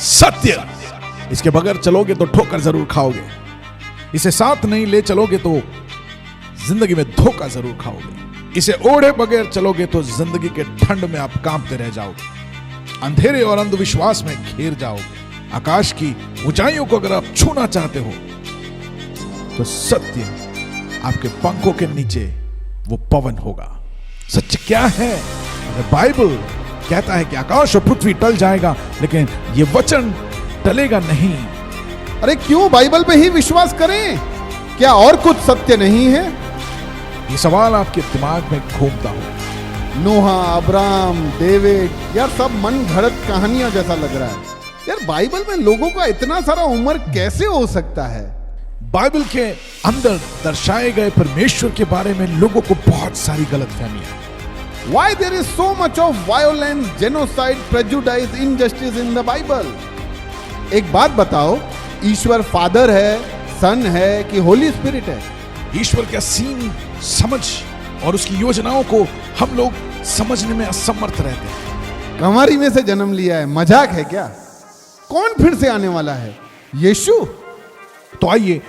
सत्य। इसके बगैर चलोगे तो ठोकर जरूर खाओगे, इसे साथ नहीं ले चलोगे तो जिंदगी में धोखा जरूर खाओगे, इसे ओढ़े बगैर चलोगे तो जिंदगी के ठंड में आप कांपते रह जाओगे, अंधेरे और अंधविश्वास में घिर जाओगे। आकाश की ऊंचाइयों को अगर आप छूना चाहते हो तो सत्य आपके पंखों के नीचे वो पवन होगा। सत्य क्या है? बाइबल कहता है कि आकाश और पृथ्वी टल जाएगा लेकिन ये वचन टलेगा नहीं। अरे क्यों बाइबल पे ही विश्वास करें? क्या और कुछ सत्य नहीं है? ये सवाल आपके दिमाग में घूमता हो। नोहा, अब्राहम, डेविड, यार सब मन घड़त कहानियां जैसा लग रहा है। यार बाइबल में लोगों का इतना सारा उम्र कैसे हो सकता है? बाइबल के अंदर दर्शाए गए परमेश्वर के बारे में लोगों को बहुत सारी गलतफहमियां। Why there is so much of violence, genocide, prejudice, injustice in the Bible? एक बात बताओ, ईश्वर फादर है, सन है कि होली स्पिरिट है? ईश्वर का सीन समझ और उसकी योजनाओं को हम लोग समझने में असमर्थ रहते हैं। कंवारी में से जन्म लिया है, मजाक है क्या? कौन फिर से आने वाला है? यीशु? तो आइए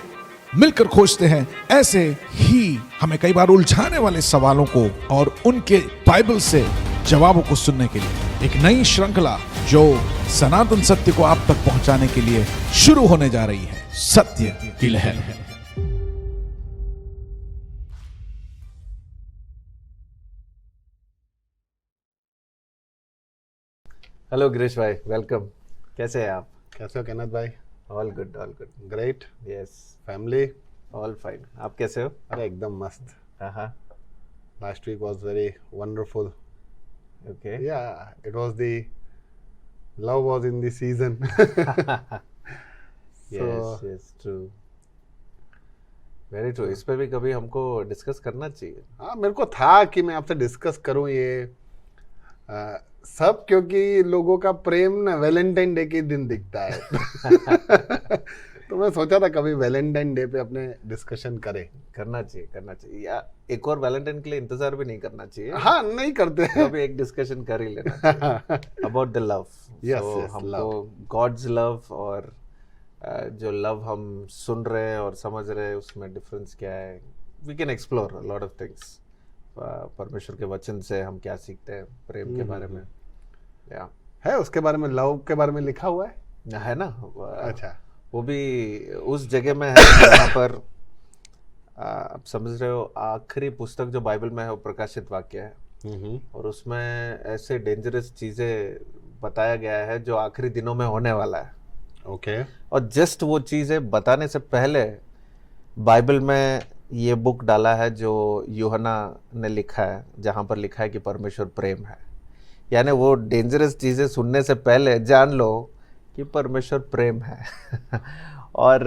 मिलकर खोजते हैं ऐसे ही हमें कई बार उलझाने वाले सवालों को और उनके बाइबल से जवाबों को सुनने के लिए एक नई श्रृंखला जो सनातन सत्य को आप तक पहुंचाने के लिए शुरू होने जा रही है, सत्य की लहर। हेलो गिरीश भाई, वेलकम। कैसे हैं आप? कैसे हो केनथ भाई? All good, all good. Great. Yes, family? All fine. आप कैसे हो? अरे एकदम मस्त। हाँ। Last week was very wonderful. Okay. Yeah it was the love was in the season. Yes yes, true, very true. इस पे भी कभी हमको डिस्कस करना चाहिए। हाँ, मेरे को था कि मैं आपसे डिस्कस करूं ये सब, क्योंकि लोगों का प्रेम ना वैलेंटाइन डे के दिन दिखता है। तो मैं सोचा था कभी वैलेंटाइन डे पे अपने डिस्कशन करें। करना चाहिए या एक और वैलेंटाइन के लिए इंतजार भी नहीं करना चाहिए। हाँ, नहीं करते हैं। कभी एक डिस्कशन कर ही लेना चाहिए अबाउट द लव। हमको गॉड्स लव और जो लव हम सुन रहे हैं और समझ रहे हैं उसमें डिफरेंस क्या है। We can explore lot of things. परमेश्वर के वचन से हम क्या सीखते हैं प्रेम के बारे में। या है उसके बारे में, लव के बारे में लिखा हुआ है ना। अच्छा, वो भी उस जगह में है जहाँ पर आप समझ रहे हो, आखिरी पुस्तक जो बाइबल में है वो प्रकाशित वाक्य है और उसमें ऐसे डेंजरस चीजें बताया गया है जो आखिरी दिनों में होने वाला है। ओके। और जस्ट वो चीजें बताने से पहले बाइबल में ये बुक डाला है जो यूहन्ना ने लिखा है, जहाँ पर लिखा है कि परमेश्वर प्रेम है। यानी वो डेंजरस चीज़ें सुनने से पहले जान लो कि परमेश्वर प्रेम है। और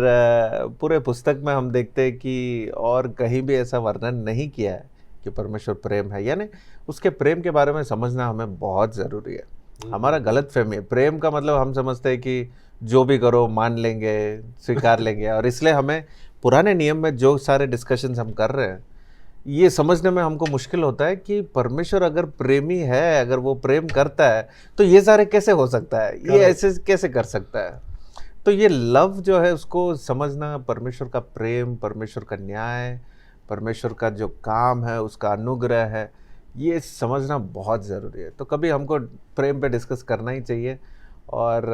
पूरे पुस्तक में हम देखते हैं कि और कहीं भी ऐसा वर्णन नहीं किया है कि परमेश्वर प्रेम है। यानी उसके प्रेम के बारे में समझना हमें बहुत ज़रूरी है। हमारा गलत फहमी है, प्रेम का मतलब हम समझते हैं कि जो भी करो मान लेंगे, स्वीकार लेंगे। और इसलिए हमें पुराने नियम में जो सारे डिस्कशंस हम कर रहे हैं ये समझने में हमको मुश्किल होता है कि परमेश्वर अगर प्रेमी है, अगर वो प्रेम करता है तो ये सारे कैसे हो सकता है, ये ऐसे कैसे कर सकता है। तो ये लव जो है उसको समझना, परमेश्वर का प्रेम, परमेश्वर का न्याय, परमेश्वर का जो काम है, उसका अनुग्रह है, ये समझना बहुत ज़रूरी है। तो कभी हमको प्रेम पे डिस्कस करना ही चाहिए। और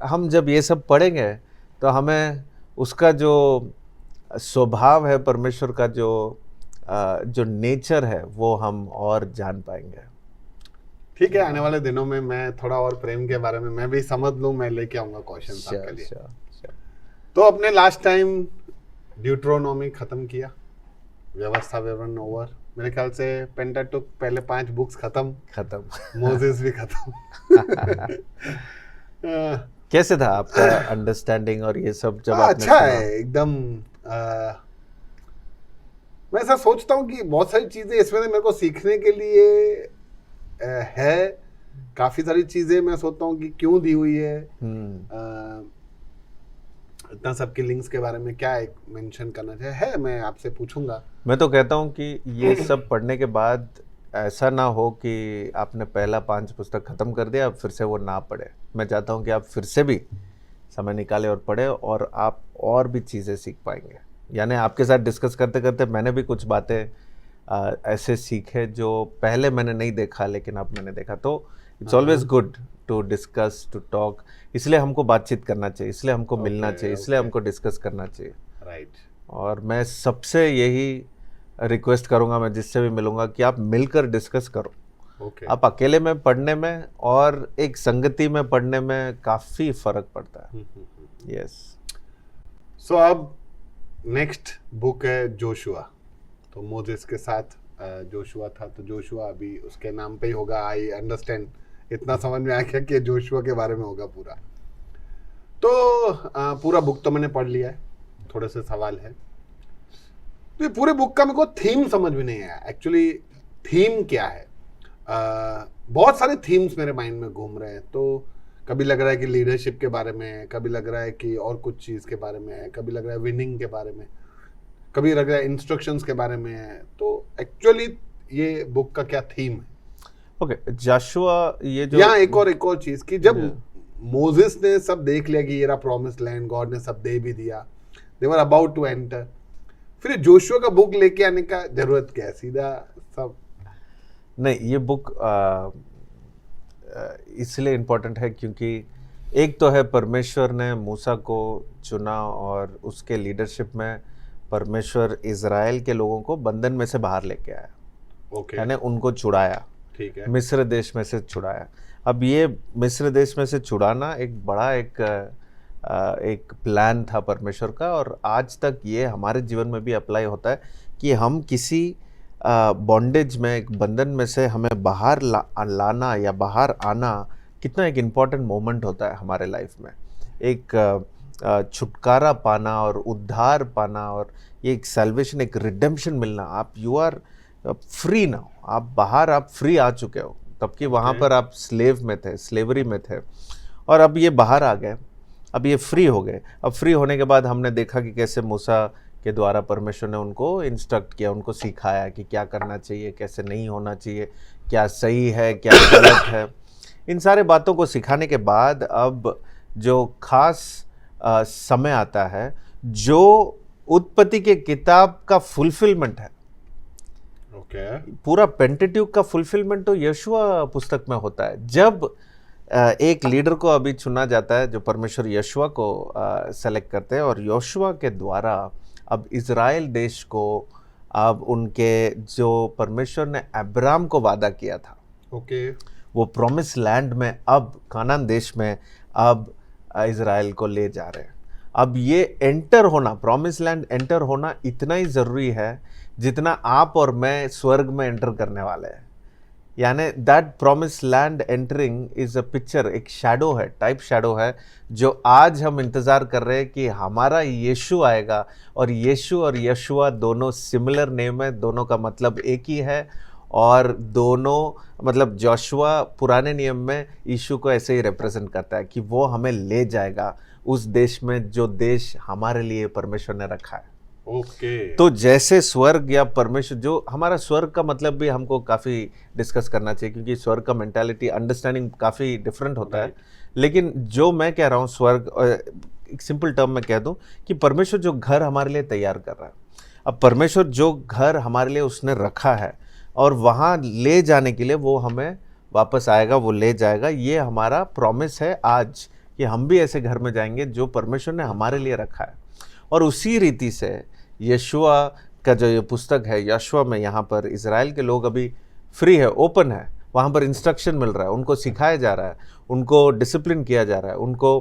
हम जब ये सब पढ़ेंगे तो हमें उसका जो स्वभाव है, परमेश्वर का जो नेचर है वो हम और जान पाएंगे। ठीक है, आने वाले दिनों में मैं थोड़ा और प्रेम के बारे में मैं भी समझ लूं, मैं लेके आऊंगा क्वेश्चन आपके लिए। तो अपने लास्ट टाइम ड्यूट्रोनॉमी खत्म किया, व्यवस्था विवरण ओवर। मेरे ख्याल से पेंटाटुक पहले 5 बुक्स खत्म, मोसेस भी खत्म। कैसे था आपका अंडरस्टैंडिंग और ये सब जब आपने अच्छा है एकदम। मैं ऐसा सोचता हूँ कि बहुत सारी चीजें इसमें मेरे को सीखने के लिए है। काफी सारी चीजें मैं सोचता हूँ कि क्यों दी हुई है। इतना सबके लिंक्स के बारे में क्या एक मेंशन करना चाहिए है, मैं आपसे पूछूंगा। मैं तो कहता हूँ कि ये सब पढ़ने के बाद ऐसा ना हो कि आपने पहला 5 पुस्तक खत्म कर दिया, फिर से वो ना पढ़े। मैं चाहता हूँ कि आप फिर से भी समय निकालें और पढ़ें, और आप और भी चीज़ें सीख पाएंगे। यानी आपके साथ डिस्कस करते करते मैंने भी कुछ बातें ऐसे सीखे जो पहले मैंने नहीं देखा, लेकिन अब मैंने देखा। तो it's always good to discuss, to talk. इसलिए हमको बातचीत करना चाहिए, इसलिए हमको मिलना चाहिए, इसलिए हमको डिस्कस करना चाहिए। राइट। और मैं सबसे यही रिक्वेस्ट करूँगा, मैं जिससे भी मिलूँगा, कि आप मिलकर डिस्कस करो। ओके। आप अकेले में पढ़ने में और एक संगति में पढ़ने में काफ़ी फ़र्क पड़ता है। यस। सो अब नेक्स्ट बुक है जोशुआ। तो मोजेस के साथ जोशुआ था, तो जोशुआ अभी उसके नाम पे ही होगा। आई अंडरस्टैंड, इतना समझ में आ गया कि जोशुआ के बारे में होगा पूरा। तो पूरा बुक तो मैंने पढ़ लिया है, थोड़े से सवाल है। तो ये पूरे बुक का मेरे को थीम समझ में नहीं आया एक्चुअली। थीम क्या है? बहुत सारे थीम्स मेरे माइंड में घूम रहे हैं। तो कभी लग रहा है कि लीडरशिप के बारे में है, कभी लग रहा है कि और कुछ चीज़ के बारे में है, कभी लग रहा है विनिंग के बारे में, कभी लग रहा है इंस्ट्रक्शंस के बारे में है। तो एक्चुअली ये बुक का क्या थीम है? ओके, जोशुआ, ये जो यहाँ एक और चीज़ कि जब मोजेस ने सब देख लिया कि ये रहा प्रॉमिस लैंड, गॉड ने सब दे भी दिया, दे वर अबाउट टू एंटर, फिर जोशुआ का बुक लेके आने का जरूरत क्या है? सीधा सब नहीं, ये बुक इसलिए इम्पोर्टेंट है क्योंकि एक तो है परमेश्वर ने मूसा को चुना और उसके लीडरशिप में परमेश्वर इज़राइल के लोगों को बंधन में से बाहर लेके आया। ओके। यानी उनको छुड़ाया, ठीक है। मिस्र देश में से छुड़ाया। अब ये मिस्र देश में से छुड़ाना एक बड़ा एक प्लान था परमेश्वर का, और आज तक ये हमारे जीवन में भी अप्लाई होता है कि हम किसी बॉन्डेज में, एक बंधन में से हमें बाहर लाना या बाहर आना कितना एक इम्पॉर्टेंट मोमेंट होता है हमारे लाइफ में। एक छुटकारा पाना और उद्धार पाना, और ये एक सैल्वेशन, एक रिडेम्पशन मिलना। आप यू आर फ्री नाउ, आप बाहर, आप फ्री आ चुके हो। तब कि वहाँ पर आप स्लेव में थे, स्लेवरी में थे, और अब ये बाहर आ गए, अब ये फ्री हो गए। अब फ्री होने के बाद हमने देखा कि कैसे मूसा के द्वारा परमेश्वर ने उनको इंस्ट्रक्ट किया, उनको सिखाया कि क्या करना चाहिए, कैसे नहीं होना चाहिए, क्या सही है, क्या गलत है। इन सारे बातों को सिखाने के बाद अब जो खास समय आता है, जो उत्पत्ति के किताब का फुलफिलमेंट है। ओके। पूरा पेंटेट्यूक का फुलफिलमेंट तो यशुआ पुस्तक में होता है। जब एक लीडर को अभी चुना जाता है, जो परमेश्वर यशुआ को सेलेक्ट करते हैं, और यशुआ के द्वारा अब इज़राइल देश को, अब उनके जो परमेश्वर ने अब्राम को वादा किया था, ओके, वो प्रॉमिस लैंड में, अब कानान देश में, अब इज़राइल को ले जा रहे हैं। अब ये एंटर होना, प्रॉमिस लैंड एंटर होना इतना ही ज़रूरी है जितना आप और मैं स्वर्ग में एंटर करने वाले हैं। यानी that promise land entering is a picture, एक शैडो है, टाइप शैडो है, जो आज हम इंतज़ार कर रहे हैं कि हमारा यीशु आएगा। और यीशु और यशुआ दोनों सिमिलर नेम है, दोनों का मतलब एक ही है, और दोनों मतलब जोशुआ पुराने नियम में यीशु को ऐसे ही रिप्रेजेंट करता है कि वो हमें ले जाएगा उस देश में जो देश हमारे लिए परमेश्वर ने रखा है। ओके। तो जैसे स्वर्ग या परमेश्वर, जो हमारा स्वर्ग का मतलब भी हमको काफ़ी डिस्कस करना चाहिए, क्योंकि स्वर्ग का मेंटालिटी, अंडरस्टैंडिंग काफ़ी डिफरेंट होता है। लेकिन जो मैं कह रहा हूँ स्वर्ग, एक सिंपल टर्म में कह दूँ कि परमेश्वर जो घर हमारे लिए तैयार कर रहा है, अब परमेश्वर जो घर हमारे लिए उसने रखा है, और वहाँ ले जाने के लिए वो हमें वापस आएगा, वो ले जाएगा। ये हमारा प्रॉमिस है आज कि हम भी ऐसे घर में जाएंगे जो परमेश्वर ने हमारे लिए रखा है। और उसी रीति से यशुआ का जो ये पुस्तक है, यशुआ में यहाँ पर इज़राइल के लोग अभी फ्री है, ओपन है, वहाँ पर इंस्ट्रक्शन मिल रहा है, उनको सिखाया जा रहा है, उनको डिसिप्लिन किया जा रहा है, उनको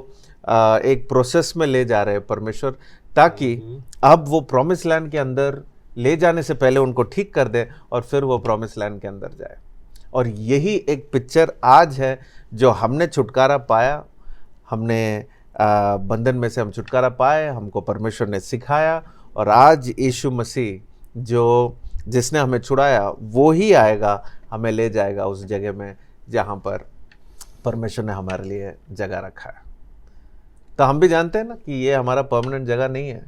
एक प्रोसेस में ले जा रहे हैं परमेश्वर, ताकि अब वो प्रॉमिस लैंड के अंदर ले जाने से पहले उनको ठीक कर दे और फिर वो प्रॉमिस लैंड के अंदर जाए। और यही एक पिक्चर आज है जो हमने छुटकारा पाया, हमने बंधन में से हम छुटकारा पाए, हमको परमेश्वर ने सिखाया, और आज यीशु मसीह जो जिसने हमें छुड़ाया वो ही आएगा, हमें ले जाएगा उस जगह में जहाँ पर परमेश्वर ने हमारे लिए जगह रखा है। तो हम भी जानते हैं ना कि ये हमारा परमानेंट जगह नहीं है,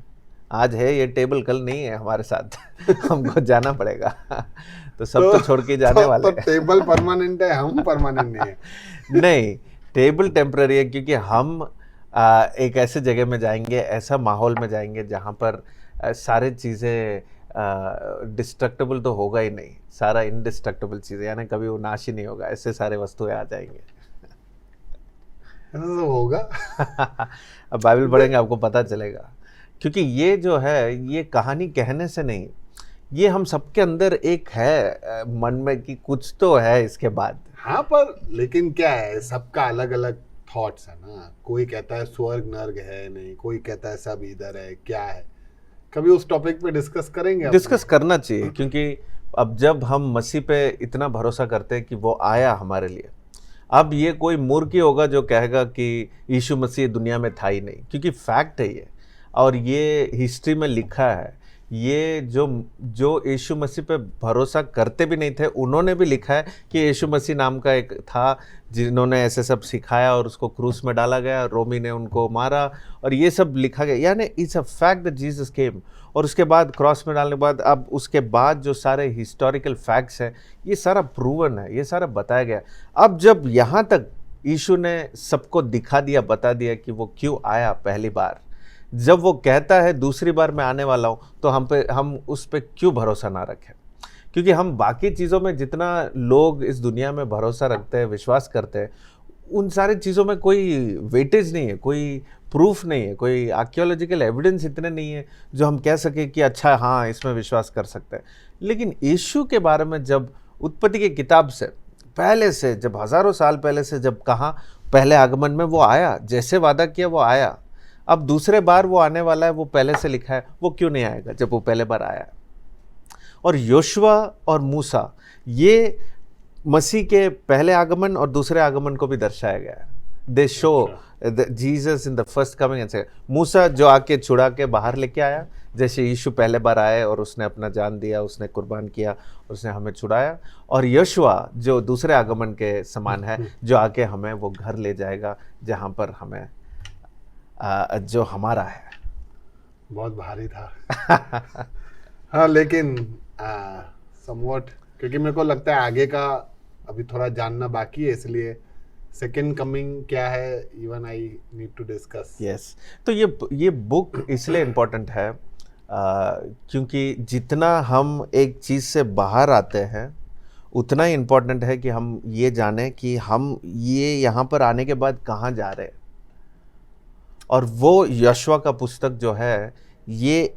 आज है ये टेबल, कल नहीं है हमारे साथ हमको जाना पड़ेगा। तो सब तो छोड़ के जाने वाले तो टेबल परमानेंट है, हम परमानेंट नहीं है। नहीं, टेबल टेम्पररी है क्योंकि हम एक ऐसे जगह में जाएंगे, ऐसा माहौल में जाएंगे जहाँ पर सारे चीज़ें डिस्ट्रक्टेबल तो होगा ही नहीं, सारा इनडिस्ट्रक्टेबल चीज़ें, यानी कभी वो नाश ही नहीं होगा, ऐसे सारे वस्तुएं आ जाएंगे। ऐसा तो होगा। अब बाइबल पढ़ेंगे आपको पता चलेगा, क्योंकि ये जो है ये कहानी कहने से नहीं, ये हम सबके अंदर एक है मन में कि कुछ तो है इसके बाद। हाँ, पर लेकिन क्या है, सबका अलग अलग थॉट्स है ना। कोई कहता है स्वर्ग नर्क है नहीं, कोई कहता है सब इधर है, क्या है। कभी उस टॉपिक पे डिस्कस करेंगे? डिस्कस करना चाहिए, क्योंकि अब जब हम मसीह पे इतना भरोसा करते हैं कि वो आया हमारे लिए, अब ये कोई मूर्ख ही होगा जो कहेगा कि यीशु मसीह दुनिया में था ही नहीं, क्योंकि फैक्ट है ये, और ये हिस्ट्री में लिखा है। ये जो यीशु मसीह पे भरोसा करते भी नहीं थे, उन्होंने भी लिखा है कि यीशु मसीह नाम का एक था जिन्होंने ऐसे सब सिखाया और उसको क्रूस में डाला गया, रोमी ने उनको मारा, और ये सब लिखा गया। यानी it's a fact that Jesus came, और उसके बाद क्रॉस में डालने के बाद अब उसके बाद जो सारे हिस्टोरिकल फैक्ट्स हैं, ये सारा प्रूवन है, ये सारा बताया गया। अब जब यहाँ तक यीशु ने सबको दिखा दिया, बता दिया कि वो क्यों आया पहली बार, जब वो कहता है दूसरी बार मैं आने वाला हूँ, तो हम उस पर क्यों भरोसा ना रखें? क्योंकि हम बाकी चीज़ों में जितना लोग इस दुनिया में भरोसा रखते हैं, विश्वास करते हैं, उन सारी चीज़ों में कोई वेटेज नहीं है, कोई प्रूफ नहीं है, कोई आर्कियोलॉजिकल एविडेंस इतने नहीं है जो हम कह सकें कि अच्छा हाँ इसमें विश्वास कर सकते हैं। लेकिन यीशु के बारे में जब उत्पत्ति की किताब से पहले से, जब हज़ारों साल पहले से जब कहा पहले आगमन में वो आया, जैसे वादा किया वो आया, अब दूसरे बार वो आने वाला है, वो पहले से लिखा है, वो क्यों नहीं आएगा जब वो पहले बार आया? और योशुआ और मूसा, ये मसीह के पहले आगमन और दूसरे आगमन को भी दर्शाया गया है। They show Jesus in the first coming and second. मूसा जो आके छुड़ा के बाहर लेके आया, जैसे यीशु पहले बार आए और उसने अपना जान दिया, उसने कुर्बान किया और उसने हमें छुड़ाया। और योशुआ जो दूसरे आगमन के समान है, जो आके हमें वो घर ले जाएगा जहाँ पर हमें जो हमारा है। बहुत भारी था। हाँ, लेकिन समवॉट, क्योंकि मेरे को लगता है आगे का अभी थोड़ा जानना बाकी है, इसलिए सेकेंड कमिंग क्या है, even I need to discuss. Yes, तो ये बुक इसलिए इम्पोर्टेंट है क्योंकि जितना हम एक चीज़ से बाहर आते हैं, उतना ही इम्पोर्टेंट है कि हम ये जानें कि हम ये यहाँ पर आने के बाद कहाँ जा रहे हैं। और वो यशवा का पुस्तक जो है, ये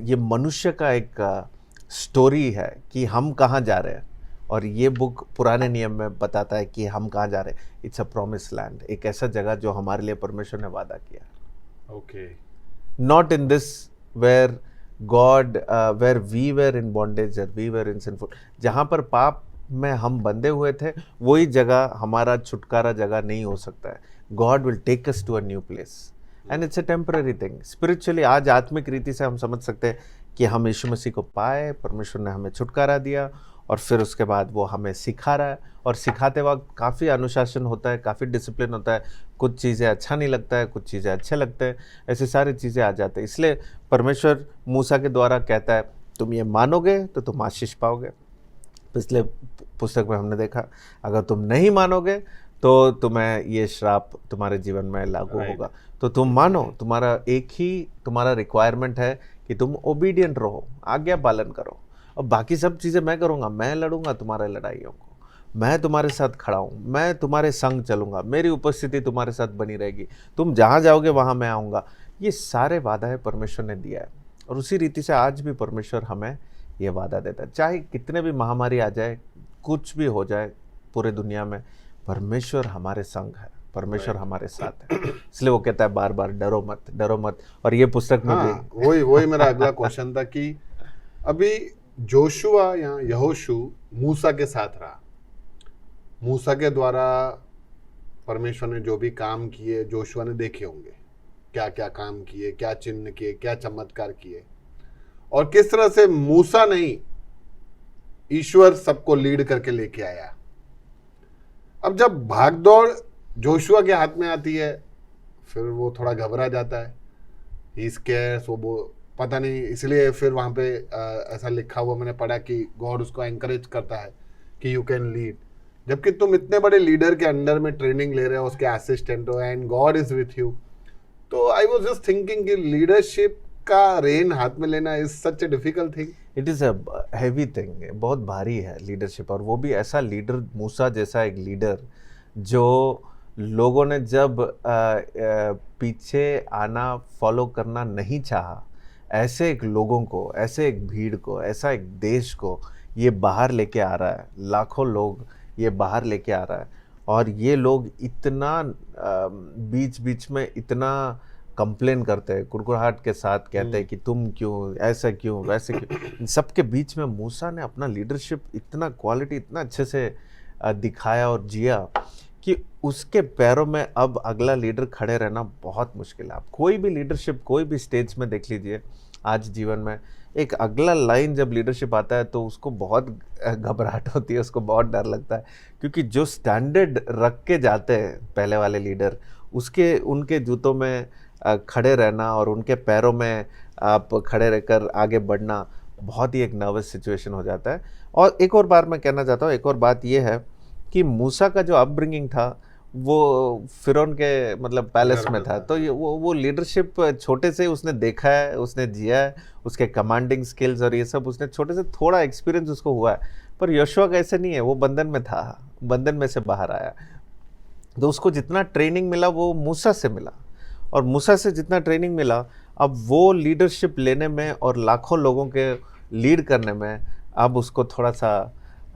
ये मनुष्य का एक स्टोरी है कि हम कहाँ जा रहे हैं। और ये बुक पुराने नियम में बताता है कि हम कहाँ जा रहे हैं। इट्स अ प्रॉमिस लैंड, एक ऐसा जगह जो हमारे लिए परमेश्वर ने वादा किया। Okay, not in this where God where we were in bondage, we were in sinful, जहाँ पर पाप में हम बंधे हुए थे, वही जगह हमारा छुटकारा जगह नहीं हो सकता है। God will take us to a new place and it's a temporary thing. Spiritually आज आत्मिक रीति से हम समझ सकते हैं कि हम यीशु मसीह को पाए, परमेश्वर ने हमें छुटकारा दिया, और फिर उसके बाद वो हमें सिखा रहा है। और सिखाते वक्त काफ़ी अनुशासन होता है, काफ़ी डिसिप्लिन होता है। कुछ चीज़ें अच्छा नहीं लगता है, कुछ चीज़ें अच्छे लगते हैं, ऐसी सारी चीज़ें आ जाते हैं। इसलिए परमेश्वर मूसा के द्वारा कहता है, तुम ये मानोगे तो तुम आशीष पाओगे। पिछले पुस्तक में हमने देखा, अगर तुम नहीं मानोगे तो तुम्हें ये श्राप तुम्हारे जीवन में लागू होगा। तो तुम मानो, तुम्हारा एक ही तुम्हारा रिक्वायरमेंट है कि तुम ओबीडियंट रहो, आज्ञा पालन करो, और बाकी सब चीज़ें मैं करूँगा। मैं लड़ूंगा तुम्हारे लड़ाइयों को, मैं तुम्हारे साथ खड़ा हूँ, मैं तुम्हारे संग चलूँगा, मेरी उपस्थिति तुम्हारे साथ बनी रहेगी, तुम जहाँ जाओगे वहाँ मैं आऊँगा। ये सारे वादा परमेश्वर ने दिया है, और उसी रीति से आज भी परमेश्वर हमें ये वादा देता है। चाहे कितने भी महामारी आ जाए, कुछ भी हो जाए पूरे दुनिया में, परमेश्वर हमारे संग है, परमेश्वर हमारे साथ है। इसलिए वो कहता है बार बार, डरो मत, डरो मत। और ये पुस्तक में भी वही मेरा अगला क्वेश्चन था कि अभी जोशुआ या यहोशू मूसा के साथ रहा, मूसा के द्वारा परमेश्वर ने जो भी काम किए जोशुआ ने देखे होंगे, क्या क्या काम किए, क्या चिन्ह किए, क्या चमत्कार किए, और किस तरह से मूसा नहीं, ईश्वर सबको लीड करके लेके आया। अब जब भागदौड़ जोशुआ के हाथ में आती है, फिर वो थोड़ा घबरा जाता है, ही स्केयर्स, वो पता नहीं, इसलिए फिर वहां पे ऐसा लिखा हुआ मैंने पढ़ा कि गॉड उसको एनकरेज करता है कि यू कैन लीड। जबकि तुम इतने बड़े लीडर के अंडर में ट्रेनिंग ले रहे हो, उसके असिस्टेंट हो, and God is with you. तो आई वाज जस्ट थिंकिंग कि लीडरशिप का रेन हाथ में लेना is such a difficult thing. It is a heavy thing, बहुत भारी है लीडरशिप, और वो भी ऐसा लीडर, मूसा जैसा एक लीडर जो लोगों ने जब पीछे आना, फॉलो करना नहीं चाहा, ऐसे एक लोगों को, ऐसे एक भीड़ को, ऐसा एक देश को ये बाहर लेके आ रहा है, लाखों लोग ये बाहर लेके आ रहा है। और ये लोग इतना बीच बीच में इतना कंप्लेन करते हैं, कुड़कुड़ाहट के साथ कहते हैं कि तुम क्यों ऐसा, क्यों वैसे, क्यों। इन सबके बीच में मूसा ने अपना लीडरशिप इतना क्वालिटी इतना अच्छे से दिखाया और जिया कि उसके पैरों में अब अगला लीडर खड़े रहना बहुत मुश्किल है। आप कोई भी लीडरशिप कोई भी स्टेज में देख लीजिए आज जीवन में, एक अगला लाइन जब लीडरशिप आता है तो उसको बहुत घबराहट होती है, उसको बहुत डर लगता है, क्योंकि जो स्टैंडर्ड रख के जाते हैं पहले वाले लीडर, उसके उनके जूतों में खड़े रहना और उनके पैरों में आप खड़े रहकर आगे बढ़ना बहुत ही एक नर्वस सिचुएशन हो जाता है। और एक और बार मैं कहना चाहता हूँ, एक और बात ये है कि मूसा का जो अपब्रिंगिंग था वो फिरौन के मतलब पैलेस में था, तो ये वो लीडरशिप छोटे से उसने देखा है, उसने जिया है, उसके कमांडिंग स्किल्स और ये सब उसने छोटे से थोड़ा एक्सपीरियंस उसको हुआ है। पर यहोशुआ का ऐसे नहीं है, वो बंधन में था, बंधन में से बाहर आया, तो उसको जितना ट्रेनिंग मिला वो मूसा से मिला, और मूसा से जितना ट्रेनिंग मिला अब वो लीडरशिप लेने में और लाखों लोगों के लीड करने में अब उसको थोड़ा सा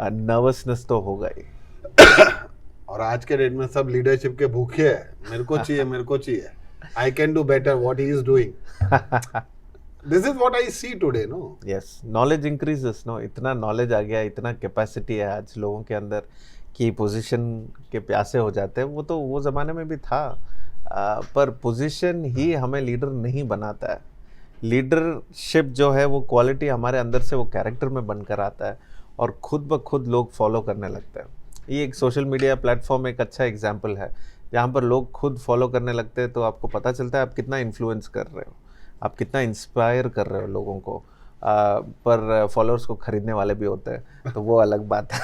नर्वसनेस तो हो गई। और आज के डेट में सब लीडरशिप के भूखे हैं, मेरे को चाहिए, मेरे को चाहिए, I can do better what he is doing. This is what I see today, no. Yes, knowledge increases, no, इतना नॉलेज आ गया, इतना कैपेसिटी है आज लोगों के अंदर कि पोजीशन के प्यासे हो जाते हैं। वो तो वो ज़माने में भी था, पर पोजीशन ही हमें लीडर नहीं बनाता है। लीडरशिप जो है वो क्वालिटी हमारे अंदर से, वो कैरेक्टर में बनकर आता है और खुद ब खुद लोग फॉलो करने लगते हैं। ये एक सोशल मीडिया प्लेटफॉर्म एक अच्छा एग्जाम्पल है, जहाँ पर लोग खुद फॉलो करने लगते हैं, तो आपको पता चलता है आप कितना इन्फ्लुएंस कर रहे हो, आप कितना इंस्पायर कर रहे हो लोगों को। पर फॉलोअर्स को खरीदने वाले भी होते हैं, तो वो अलग बात है।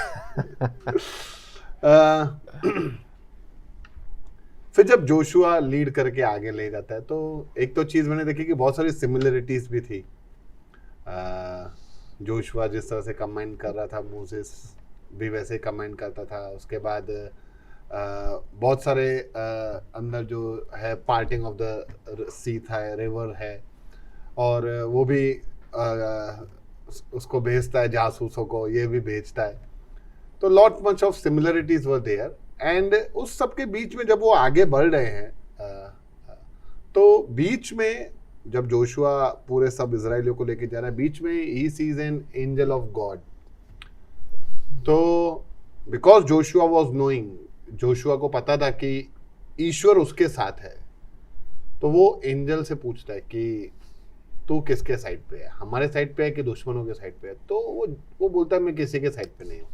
फिर जब जोशुआ लीड करके आगे ले जाता है, तो एक तो चीज़ मैंने देखी कि बहुत सारी सिमिलरिटीज भी थी। जोशुआ जिस तरह से कमेंट कर रहा था, मोसेस भी वैसे कमेंट करता था। उसके बाद बहुत सारे अंदर जो है पार्टिंग ऑफ द सी था, रिवर है, और वो भी उसको भेजता है जासूसों को, ये भी भेजता है। तो lot much of similarities were there, and उस सब के बीच में जब वो आगे बढ़ रहे हैं, तो बीच में जब जोशुआ पूरे सब इजराइलियों को लेके जा रहा है, बीच में ही sees an angel of God. तो because Joshua was knowing, Joshua को पता था कि ईश्वर उसके साथ है, तो वो एंजल से पूछता है कि तू किसके साइड पे है, हमारे साइड पे है कि दुश्मनों के साइड पे है। तो वो बोलता है मैं किसी के साइड पे नहीं हूँ।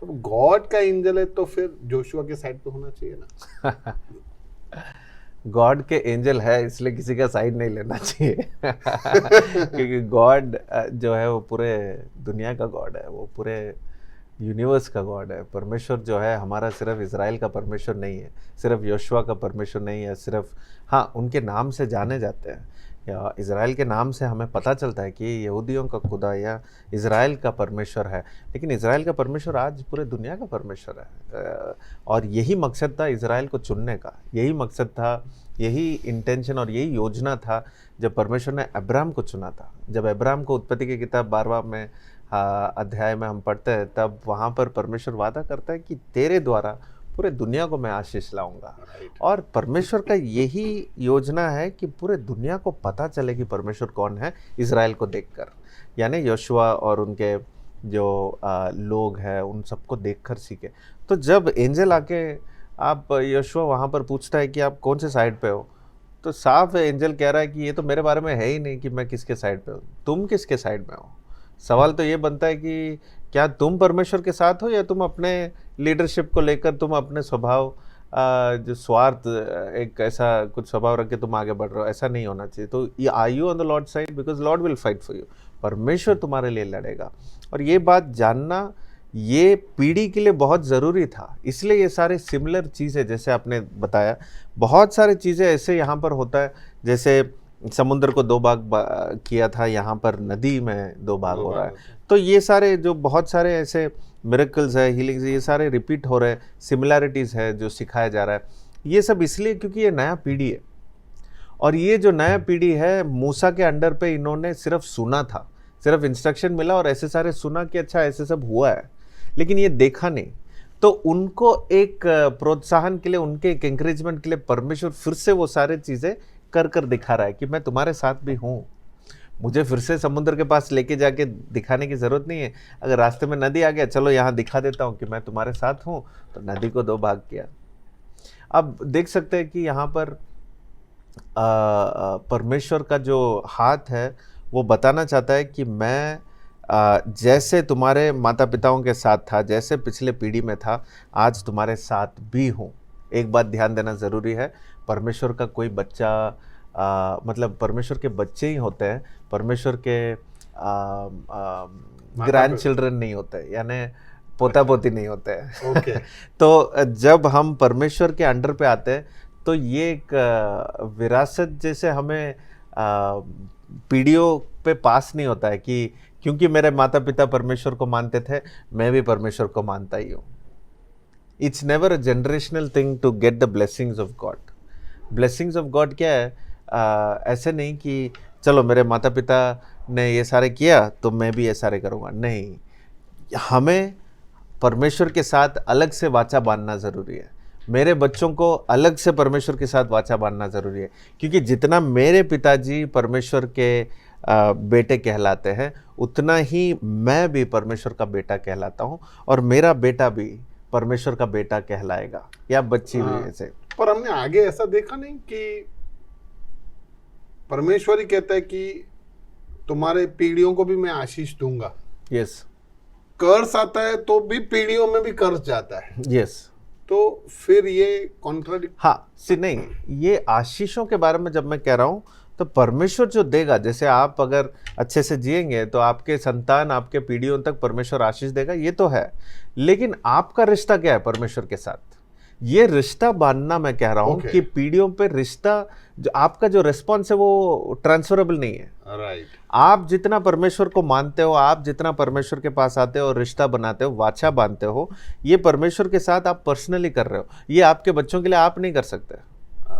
तो गॉड का एंजल है, तो फिर जोशुआ के साइड पे होना चाहिए ना। गॉड के एंजल है इसलिए किसी का साइड नहीं लेना चाहिए। क्योंकि गॉड जो है वो पूरे दुनिया का गॉड है, वो पूरे यूनिवर्स का गॉड है। परमेश्वर जो है हमारा सिर्फ इज़राइल का परमेश्वर नहीं है, सिर्फ यहोशुआ का परमेश्वर नहीं है, सिर्फ हाँ उनके नाम से जाने जाते हैं, या इज़राइल के नाम से हमें पता चलता है कि यहूदियों का खुदा या इज़राइल का परमेश्वर है, लेकिन इज़राइल का परमेश्वर आज पूरे दुनिया का परमेश्वर है। और यही मकसद था इज़राइल को चुनने का, यही मकसद था, यही इंटेंशन और यही योजना था जब परमेश्वर ने अब्राहम को चुना था। जब अब्राहम को उत्पत्ति की किताब 12वां में अध्याय में हम पढ़ते हैं, तब वहाँ पर परमेश्वर वादा करता है कि तेरे द्वारा पूरे दुनिया को मैं आशीष लाऊंगा। और परमेश्वर का यही योजना है कि पूरे दुनिया को पता चले कि परमेश्वर कौन है, इज़राइल को देखकर, यानी यहोशुआ और उनके जो लोग हैं उन सबको देखकर सीखे। तो जब एंजल आके आप यहोशुआ वहाँ पर पूछता है कि आप कौन से साइड पे हो, तो साफ एंजल कह रहा है कि ये तो मेरे बारे में है ही नहीं कि मैं किसके साइड पे हूँ, तुम किसके साइड में हो। सवाल तो ये बनता है कि क्या तुम परमेश्वर के साथ हो, या तुम अपने लीडरशिप को लेकर, तुम अपने स्वभाव जो स्वार्थ एक ऐसा कुछ स्वभाव रख के तुम आगे बढ़ रहे हो। ऐसा नहीं होना चाहिए। तो ये are you on the Lord side, because Lord will fight for you, परमेश्वर तुम्हारे लिए लड़ेगा। और ये बात जानना, ये पीढ़ी के लिए बहुत ज़रूरी था। इसलिए ये सारे सिमिलर चीज़ें जैसे आपने बताया, बहुत सारी चीज़ें ऐसे यहाँ पर होता है, जैसे समुद्र को दो भाग किया था, यहाँ पर नदी में दो भाग हो रहा है। तो ये सारे जो बहुत सारे ऐसे मिरेकल्स है, हीलिंग्स, ये सारे रिपीट हो रहे हैं, सिमिलैरिटीज़ है जो सिखाया जा रहा है। ये सब इसलिए क्योंकि ये नया पीढ़ी है, और ये जो नया पीढ़ी है, मूसा के अंडर पे इन्होंने सिर्फ सुना था, सिर्फ इंस्ट्रक्शन मिला और ऐसे सारे सुना कि अच्छा ऐसे सब हुआ है, लेकिन ये देखा नहीं। तो उनको एक प्रोत्साहन के लिए, उनके एक एंकरेजमेंट के लिए परमेश्वर फिर से वो सारे चीज़ें कर कर दिखा रहा है कि मैं तुम्हारे साथ भी हूँ। मुझे फिर से समुद्र के पास लेके जाके दिखाने की ज़रूरत नहीं है। अगर रास्ते में नदी आ गया, चलो यहाँ दिखा देता हूँ कि मैं तुम्हारे साथ हूँ, तो नदी को दो भाग किया। अब देख सकते हैं कि यहाँ पर परमेश्वर का जो हाथ है वो बताना चाहता है कि मैं जैसे तुम्हारे माता पिताओं के साथ था, जैसे पिछले पीढ़ी में था, आज तुम्हारे साथ भी हूँ। एक बात ध्यान देना ज़रूरी है, परमेश्वर का कोई बच्चा मतलब परमेश्वर के बच्चे ही होते हैं, परमेश्वर के ग्रैंड चिल्ड्रन नहीं होते, यानी पोता पोती नहीं होते हैं। ओके। तो जब हम परमेश्वर के अंडर पे आते हैं तो ये एक विरासत जैसे हमें पीढ़ियों पे पास नहीं होता है कि क्योंकि मेरे माता पिता परमेश्वर को मानते थे, मैं भी परमेश्वर को मानता ही हूँ। It's never a generational thing to get the blessings of God. Blessings of God क्या है? ऐसे नहीं कि चलो मेरे माता पिता ने ये सारे किया तो मैं भी ये सारे करूँगा, नहीं। हमें परमेश्वर के साथ अलग से वाचा बांधना ज़रूरी है। मेरे बच्चों को अलग से परमेश्वर के साथ वाचा बांधना ज़रूरी है, क्योंकि जितना मेरे पिताजी परमेश्वर के बेटे कहलाते हैं, उतना ही मैं भी परमेश्वर का बेटा कहलाता हूँ, और मेरा बेटा भी परमेश्वर का बेटा कहलाएगा, या बच्ची भी ऐसे। पर हमने आगे ऐसा देखा नहीं कि परमेश्वर ही कहता है कि तुम्हारे पीढ़ियों को भी मैं आशीष दूंगा। यस। कर्ज आता है तो भी पीढ़ियों में भी कर्ज जाता है। यस। तो फिर ये कॉन्ट्राडिक्ट, हाँ नहीं, ये आशीषों के बारे में जब मैं कह रहा हूँ तो परमेश्वर जो देगा, जैसे आप अगर अच्छे से जिएंगे तो आपके संतान, आपके पीढ़ियों तक परमेश्वर आशीष देगा, ये तो है। लेकिन आपका रिश्ता क्या है परमेश्वर के साथ? ये रिश्ता बांधना मैं कह रहा हूँ कि पीढ़ियों पे रिश्ता, जो आपका जो रिस्पॉन्स है वो ट्रांसफरेबल नहीं है। राइट। आप जितना परमेश्वर को मानते हो, आप जितना परमेश्वर के पास आते हो और रिश्ता बनाते हो, वाचा बांधते हो, ये परमेश्वर के साथ आप पर्सनली कर रहे हो। ये आपके बच्चों के लिए आप नहीं कर सकते।